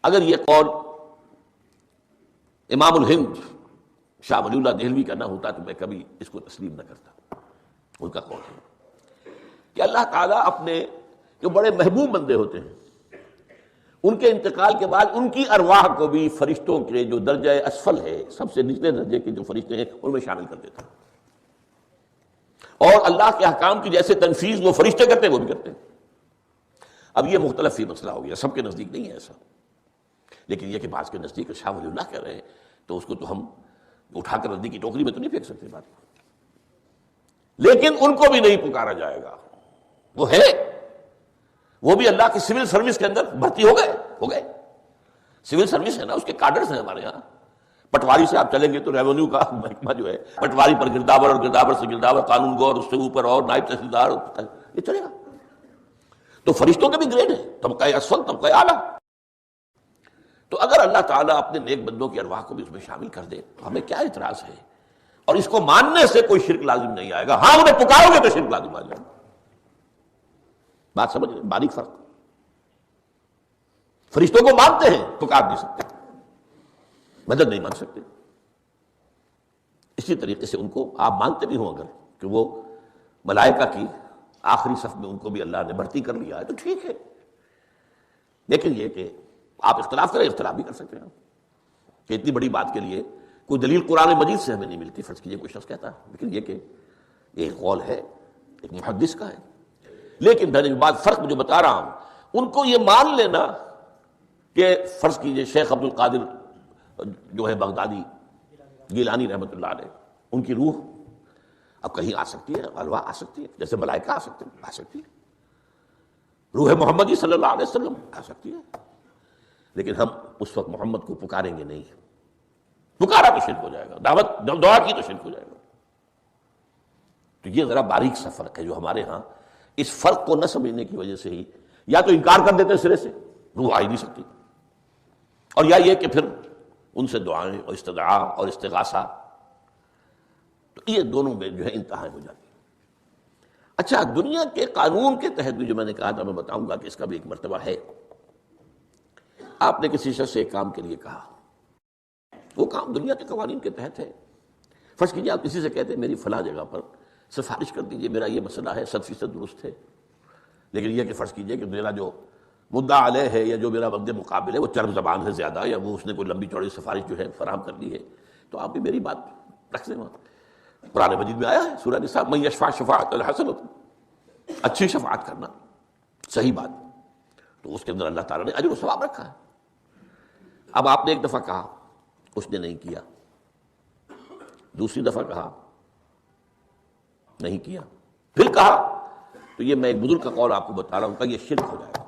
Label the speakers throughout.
Speaker 1: اگر یہ قول امام الہند شاہ ولی اللہ دہلوی کا نہ ہوتا تو میں کبھی اس کو تسلیم نہ کرتا۔ ان کا قول ہے کہ اللہ تعالیٰ اپنے جو بڑے محبوب بندے ہوتے ہیں ان کے انتقال کے بعد ان کی ارواح کو بھی فرشتوں کے جو درجہ اسفل ہے، سب سے نچلے درجے کے جو فرشتے ہیں ان میں شامل کر دیتا ہے، اور اللہ کے احکام کی جیسے تنفیذ وہ فرشتے کرتے ہیں وہ بھی کرتے ہیں۔ اب یہ مختلف ہی مسئلہ ہو گیا، سب کے نزدیک نہیں ہے ایسا، لیکن یہ کہ بعض کے نزدیک شاہ ولی اللہ کہہ رہے ہیں تو اس کو تو ہم اٹھا کر ردی کی ٹوکری میں تو نہیں پھینک سکتے بات، لیکن ان کو بھی نہیں پکارا جائے گا۔ وہ ہے، وہ بھی اللہ کی سول سروس کے اندر بھرتی ہو گئے۔ سول سروس ہے نا، اس کے کارڈرز ہیں ہمارے ہاں۔ پٹواری سے آپ چلیں گے تو ریونیو کا محکمہ جو ہے، پٹواری پر گرداور اور گرداور سے گرداور، قانون گو اور اس سے اوپر اور نائب تحصیلدار، یہ چلے گا۔ تو فرشتوں کے بھی گریڈ ہے، طبقہ اسفل، طبقہ اعلیٰ۔ تو اگر اللہ تعالیٰ اپنے نیک بندوں کی ارواح کو بھی اس میں شامل کر دے تو ہمیں کیا اعتراض ہے؟ اور اس کو ماننے سے کوئی شرک لازم نہیں آئے گا۔ ہاں انہیں پکارو گے تو شرک لازم آ جائے گا۔ بات سمجھ رہے؟ باریک فرق۔ فرشتوں کو مانتے ہیں، پکار نہیں سکتے، مدد نہیں مان سکتے۔ اسی طریقے سے ان کو آپ مانتے بھی ہوں اگر کہ وہ ملائکہ کی آخری صف میں ان کو بھی اللہ نے بھرتی کر لیا ہے تو ٹھیک ہے، لیکن یہ کہ آپ اختلاف کریں، اختلاف بھی کر سکتے ہیں کہ اتنی بڑی بات کے لیے کوئی دلیل قرآن مجید سے ہمیں نہیں ملتی، فرض کیجئے کوئی شخص کہتا ہے، لیکن یہ کہ ایک قول ہے ایک محدث کا ہے۔ لیکن میں بات فرق جو بتا رہا ہوں، ان کو یہ مان لینا کہ فرض کیجئے شیخ عبد القادر جو ہے بغدادی گیلانی رحمۃ اللہ علیہ، ان کی روح اب کہیں آ سکتی ہے، ارواح آ سکتی ہے، جیسے ملائکہ آ سکتی ہے، روح محمدی صلی اللہ علیہ وسلم آ سکتی ہے، لیکن ہم اس وقت محمد کو پکاریں گے نہیں۔ پکارا تو شرک ہو جائے گا، دعوت دعا کی تو شرک ہو جائے گا۔ تو یہ ذرا باریک سا فرق ہے جو ہمارے ہاں اس فرق کو نہ سمجھنے کی وجہ سے ہی یا تو انکار کر دیتے سرے سے، روح آ ہی نہیں سکتی، اور یا یہ کہ پھر ان سے دعائیں اور استدعاء اور استغاثہ، تو یہ دونوں میں جو ہے انتہا ہو جاتی ہے۔ اچھا، دنیا کے قانون کے تحت بھی جو میں نے کہا تھا، میں بتاؤں گا کہ اس کا بھی ایک مرتبہ ہے۔ آپ نے کسی شخص سے ایک کام کے لیے کہا، وہ کام دنیا کے قوانین کے تحت ہے۔ فرض کیجیے آپ کسی سے کہتے ہیں میری فلاں جگہ پر سفارش کر دیجئے، میرا یہ مسئلہ ہے، 100% درست ہے، لیکن یہ کہ فرض کیجئے کہ میرا جو مدعا علیہ ہے یا جو میرا وقت مقابل ہے وہ چرب زبان ہے زیادہ، یا وہ اس نے کوئی لمبی چوڑی سفارش جو ہے فراہم کر دی ہے، تو آپ بھی میری بات رکھ لیں۔ قرآن مجید میں آیا ہے سورہ نساء، من یشفع شفاعۃ حسنۃ، اچھی شفاعت کرنا، صحیح بات، تو اس کے اندر اللہ تعالیٰ نے اجر و ثواب رکھا ہے۔ اب آپ نے ایک دفعہ کہا، اس نے نہیں کیا، دوسری دفعہ کہا نہیں کیا، پھر کہا، تو یہ میں ایک بزرگ کا قول آپ کو بتا رہا ہوں کہ یہ شرک ہو جائے گا۔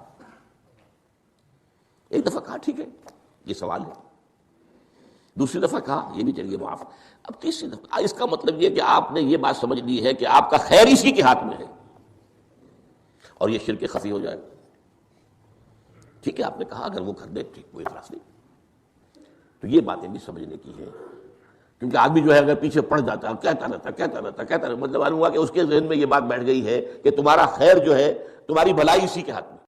Speaker 1: ایک دفعہ کہا ٹھیک ہے یہ سوال ہے، دوسری دفعہ کہا یہ بھی چلیے معاف، اب تیسری دفعہ، اس کا مطلب یہ کہ آپ نے یہ بات سمجھ لی ہے کہ آپ کا خیر اسی کے ہاتھ میں ہے، اور یہ شرک خفی ہو جائے گا۔ ٹھیک ہے آپ نے کہا اگر وہ کر دے ٹھیک، کوئی اعتراض نہیں۔ تو یہ باتیں بھی سمجھنے کی ہیں، کیونکہ آدمی جو ہے اگر پیچھے پڑ جاتا ہے کہتا رہتا، مطلب معلوم ہوا کہ اس کے ذہن میں یہ بات بیٹھ گئی ہے کہ تمہارا خیر جو ہے، تمہاری بھلائی اسی کے ہاتھ میں۔